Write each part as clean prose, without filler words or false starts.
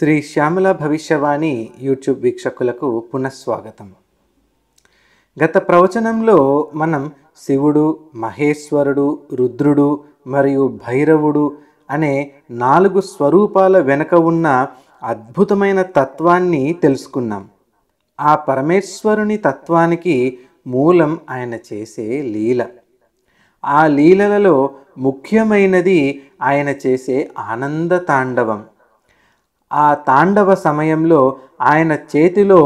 Shri Shyamala భవిష్యవాణి YouTube వీక్షకులకు పునఃస్వాగతం. గత ప్రవచనంలో మనం శివుడు, మహేశ్వరుడు, రుద్రుడు మరియు భైరవుడు అనే 4 స్వరూపాల వెనుక ఉన్న అద్భుతమైన తత్వాన్ని తెలుసుకున్నాం. ఆ పరమేశ్వరుని తత్వానికి మూలం ఆయన చేసే లీల. ఆ లీలలలో ముఖ్యమైనది ఆయన చేసే ఆనంద తాండవం. ఆ తాండవ సమయంలో ఆయన చేతిలో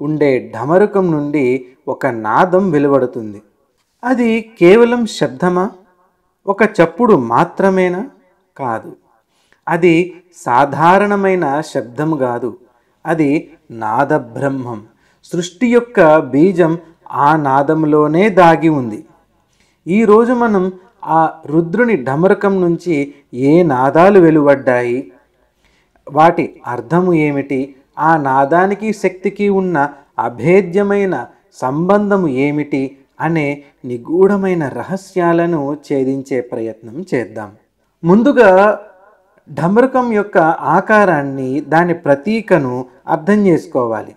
ఉండే ఢమరుకం నుండి ఒక నాదం వెలువడుతుంది. అది కేవలం శబ్దమా? ఒక చప్పుడు మాత్రమేనా? కాదు. అది సాధారణమైన శబ్దం కాదు. అది నాదబ్రహ్మం. సృష్టి యొక్క బీజం ఆ నాదంలోనే దాగి ఉంది. ఈరోజు మనం ఆ రుద్రుని ఢమరుకం నుంచి ఏ నాదాలు వెలువడ్డాయి, వాటి అర్థము ఏమిటి, ఆ నాదానికి శక్తికి ఉన్న అభేద్యమైన సంబంధము ఏమిటి అనే నిగూఢమైన రహస్యాలను ఛేదించే ప్రయత్నం చేద్దాం. ముందుగా ఢమరుకం యొక్క ఆకారాన్ని, దాని ప్రతీకను అర్థం చేసుకోవాలి.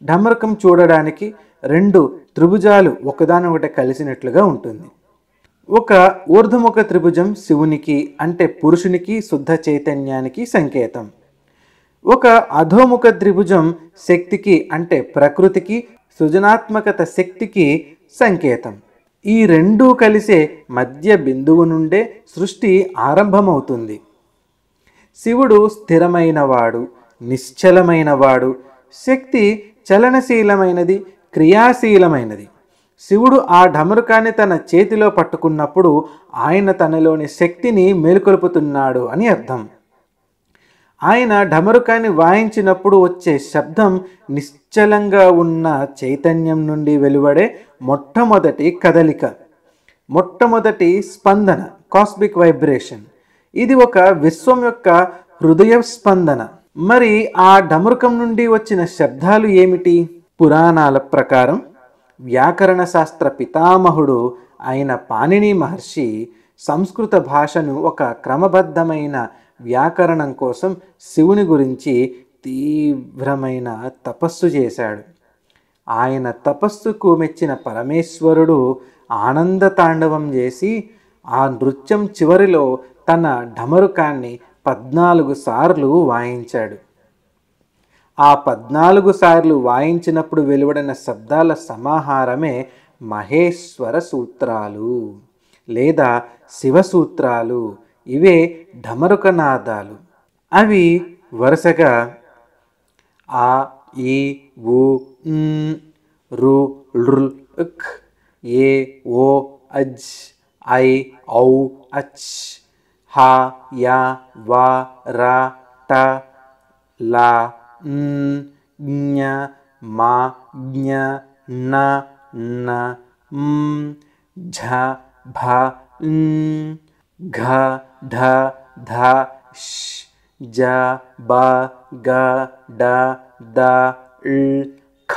ఢమరుకం చూడడానికి 2 త్రిభుజాలు ఒకదానొకటి కలిసినట్లుగా ఉంటుంది. ఒక ఊర్ధముఖ త్రిభుజం శివునికి అంటే పురుషునికి, శుద్ధ చైతన్యానికి సంకేతం. ఒక అధోముఖ త్రిభుజం శక్తికి అంటే ప్రకృతికి, సృజనాత్మకత శక్తికి సంకేతం. ఈ 2 కలిసే మధ్య బిందువు నుండే సృష్టి ఆరంభమవుతుంది. శివుడు స్థిరమైనవాడు, నిశ్చలమైనవాడు. శక్తి చలనశీలమైనది, క్రియాశీలమైనది. శివుడు ఆ ఢమరుకాన్ని తన చేతిలో పట్టుకున్నప్పుడు ఆయన తనలోని శక్తిని మేలుకొల్పుతున్నాడు అని అర్థం. ఆయన ఢమరుకాన్ని వాయించినప్పుడు వచ్చే శబ్దం నిశ్చలంగా ఉన్న చైతన్యం నుండి వెలువడే మొట్టమొదటి కదలిక, మొట్టమొదటి స్పందన, కాస్మిక్ వైబ్రేషన్. ఇది ఒక విశ్వం యొక్క హృదయ స్పందన. మరి ఆ ఢమరుకం నుండి వచ్చిన శబ్దాలు ఏమిటి? పురాణాల ప్రకారం వ్యాకరణ శాస్త్ర పితామహుడు అయిన పాణిని మహర్షి సంస్కృత భాషను ఒక క్రమబద్ధమైన వ్యాకరణం కోసం శివుని గురించి తీవ్రమైన తపస్సు చేశాడు. ఆయన తపస్సుకు మెచ్చిన పరమేశ్వరుడు ఆనంద తాండవం చేసి ఆ నృత్యం చివరిలో తన ఢమరుకాన్ని 14 సార్లు వాయించాడు. ఆ 14 సార్లు వాయించినప్పుడు వెలువడిన శబ్దాల సమాహారమే మహేశ్వర సూత్రాలు లేదా శివసూత్రాలు. ఇవే ఢమరుకనాదాలు. అవి వరుసగా ఆ, ఈ, ఉ, రు, ల్, క్, ఏ, ఓ, అజ్, ఐ, ఔ, అచ్, హ, యా, వా, రా, ట, లా, జ్ఞ, మా, జ్ఞ, న, న, ఝ, భ, ఘ, ఢ, ధ, ష్, జ, బ, గ, డ, ద, ళ్, ఖ,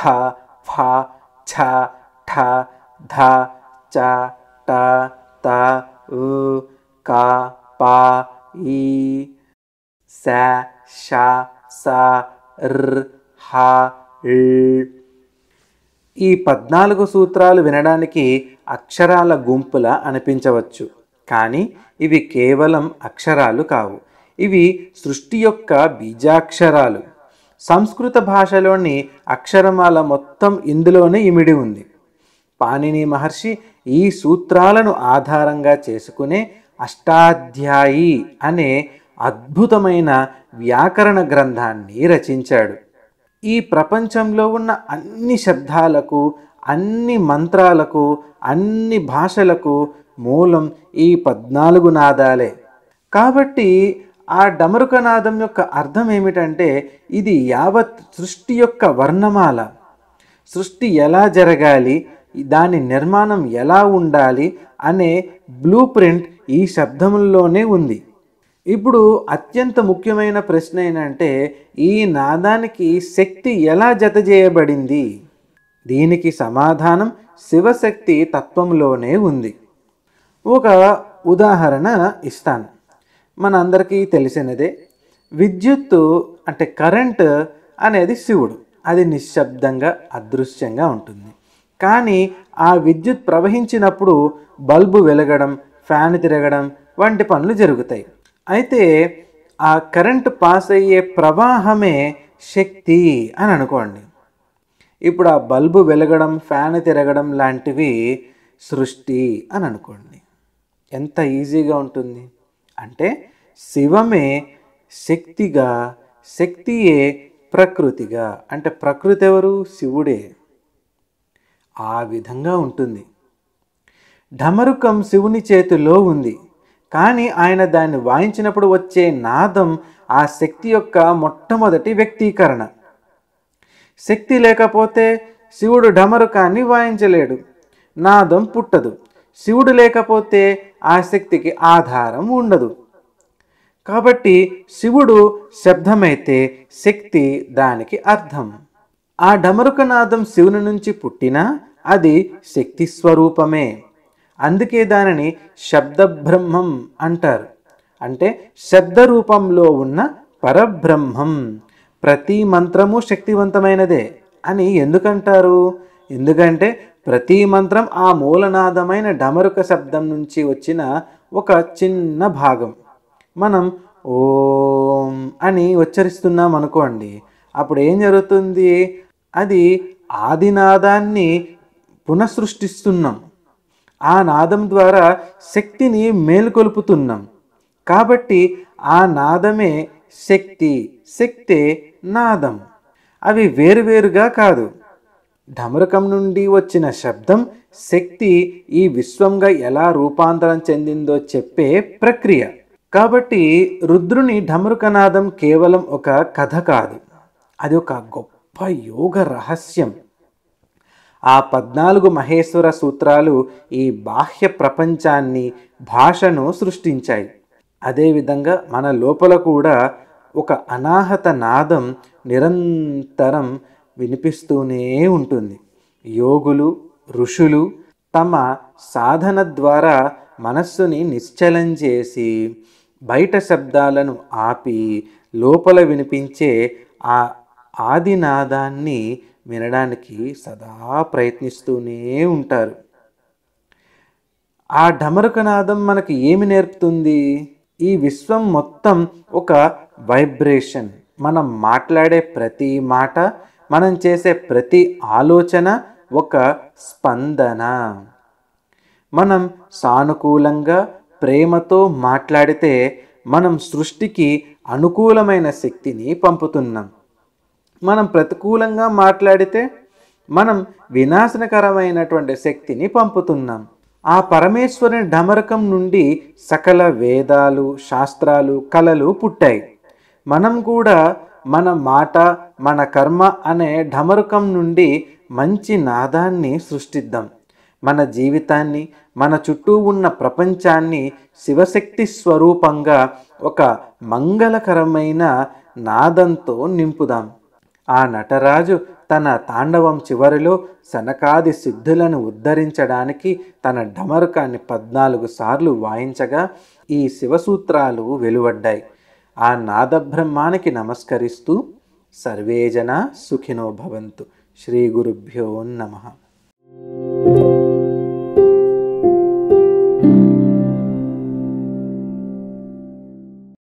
ఫ, ఛ, ఠ, ధ, చ, ట, త, క, ప, ఈ, స, ష, స, ర్, హ, ళ్. ఈ 14 సూత్రాలు వినడానికి అక్షరాల గుంపులా అనిపించవచ్చు, కానీ ఇవి కేవలం అక్షరాలు కావు. ఇవి సృష్టి యొక్క బీజాక్షరాలు. సంస్కృత భాషలోని అక్షరమాల మొత్తం ఇందులోనే ఇమిడి ఉంది. పాణిని మహర్షి ఈ సూత్రాలను ఆధారంగా చేసుకునే అష్టాధ్యాయి అనే అద్భుతమైన వ్యాకరణ గ్రంథాన్ని రచించాడు. ఈ ప్రపంచంలో ఉన్న అన్ని శబ్దాలకు, అన్ని మంత్రాలకు, అన్ని భాషలకు మూలం ఈ 14 నాదాలే. కాబట్టి ఆ ఢమరుకనాదం యొక్క అర్థం ఏమిటంటే, ఇది యావత్ సృష్టి యొక్క వర్ణమాల. సృష్టి ఎలా జరగాలి, దాని నిర్మాణం ఎలా ఉండాలి అనే బ్లూ ప్రింట్ ఈ శబ్దముల్లోనే ఉంది. ఇప్పుడు అత్యంత ముఖ్యమైన ప్రశ్న ఏంటంటే, ఈ నాదానికి శక్తి ఎలా జతచేయబడింది? దీనికి సమాధానం శివశక్తి తత్వంలోనే ఉంది. ఒక ఉదాహరణ ఇస్తాను. మనందరికీ తెలిసినదే. విద్యుత్తు అంటే కరెంట్ అనేది శివుడు. అది నిశ్శబ్దంగా అదృశ్యంగా ఉంటుంది. కానీ ఆ విద్యుత్ ప్రవహించినప్పుడు బల్బు వెలగడం, ఫ్యాన్ తిరగడం వంటి పనులు జరుగుతాయి. అయితే ఆ కరెంటు పాస్ అయ్యే ప్రవాహమే శక్తి అని అనుకోండి. ఇప్పుడు ఆ బల్బు వెలగడం, ఫ్యాన్ తిరగడం లాంటివి సృష్టి అని అనుకోండి. ఎంత ఈజీగా ఉంటుంది. అంటే శివమే శక్తిగా, శక్తియే ప్రకృతిగా. అంటే ప్రకృతి ఎవరు? శివుడే. ఆ విధంగా ఉంటుంది. ఢమరుకం శివుని చేతిలో ఉంది. కానీ ఆయన దాన్ని వాయించినప్పుడు వచ్చే నాదం ఆ శక్తి యొక్క మొట్టమొదటి వ్యక్తీకరణ. శక్తి లేకపోతే శివుడు ఢమరుకాన్ని వాయించలేడు, నాదం పుట్టదు. శివుడు లేకపోతే ఆ శక్తికి ఆధారం ఉండదు. కాబట్టి శివుడు శబ్దమైతే శక్తి దానికి అర్థం. ఆ ఢమరుకనాదం శివుని నుంచి పుట్టినా అది శక్తి స్వరూపమే. అందుకే దానిని శబ్దబ్రహ్మం అంటారు. అంటే శబ్ద రూపంలో ఉన్న పరబ్రహ్మం. ప్రతి మంత్రము శక్తివంతమైనదే అని ఎందుకంటారు? ఎందుకంటే ప్రతి మంత్రం ఆ మూలనాదమైన ఢమరుక శబ్దం నుంచి వచ్చిన ఒక చిన్న భాగం. మనం ఓం అని ఉచ్చరిస్తున్నాం అనుకోండి, అప్పుడు ఏం జరుగుతుంది? అది ఆదినాదాన్ని పునఃసృష్టిస్తున్నాం. ఆ నాదం ద్వారా శక్తిని మేలుకొల్పుతున్నాం. కాబట్టి ఆ నాదమే శక్తి, శక్తే నాదం. అవి వేరువేరుగా కాదు. ఢమరుకం నుండి వచ్చిన శబ్దం శక్తి ఈ విశ్వంగా ఎలా రూపాంతరం చెందిందో చెప్పే ప్రక్రియ. కాబట్టి రుద్రుని ఢమరుకనాదం కేవలం ఒక కథ కాదు, అది ఒక గొప్ప యోగ రహస్యం. ఆ 14 మహేశ్వర సూత్రాలు ఈ బాహ్య ప్రపంచాన్ని, భాషను సృష్టించాయి. అదేవిధంగా మన లోపల కూడా ఒక అనాహత నాదం నిరంతరం వినిపిస్తూనే ఉంటుంది. యోగులు, ఋషులు తమ సాధన ద్వారా మనస్సుని నిశ్చలం చేసి బయట శబ్దాలను ఆపి లోపల వినిపించే ఆ ఆదినాదాన్ని వినడానికి సదా ప్రయత్నిస్తూనే ఉంటారు. ఆ ఢమరుకనాదం మనకి ఏమి నేర్పుతుంది? ఈ విశ్వం మొత్తం ఒక వైబ్రేషన్. మనం మాట్లాడే ప్రతి మాట, మనం చేసే ప్రతి ఆలోచన ఒక స్పందన. మనం సానుకూలంగా, ప్రేమతో మాట్లాడితే మనం సృష్టికి అనుకూలమైన శక్తిని పంపుతున్నాం. మనం ప్రతికూలంగా మాట్లాడితే మనం వినాశనకరమైనటువంటి శక్తిని పంపుతున్నాం. ఆ పరమేశ్వరుని ఢమరకం నుండి సకల వేదాలు, శాస్త్రాలు, కళలు పుట్టాయి. మనం కూడా మన మాట, మన కర్మ అనే ఢమరుకం నుండి మంచి నాదాన్ని సృష్టిద్దాం. మన జీవితాన్ని, మన చుట్టూ ఉన్న ప్రపంచాన్ని శివశక్తి స్వరూపంగా ఒక మంగళకరమైన నాదంతో నింపుదాం. ఆ నటరాజు తన తాండవం చివరిలో శనకాది సిద్ధులను ఉద్ధరించడానికి తన ఢమరుకాన్ని 14 సార్లు వాయించగా ఈ శివసూత్రాలు వెలువడ్డాయి. ఆ నాదబ్రహ్మానికి నమస్కరిస్తూ సర్వే జనా సుఖినో భవంతు. శ్రీ గురుభ్యో నమః.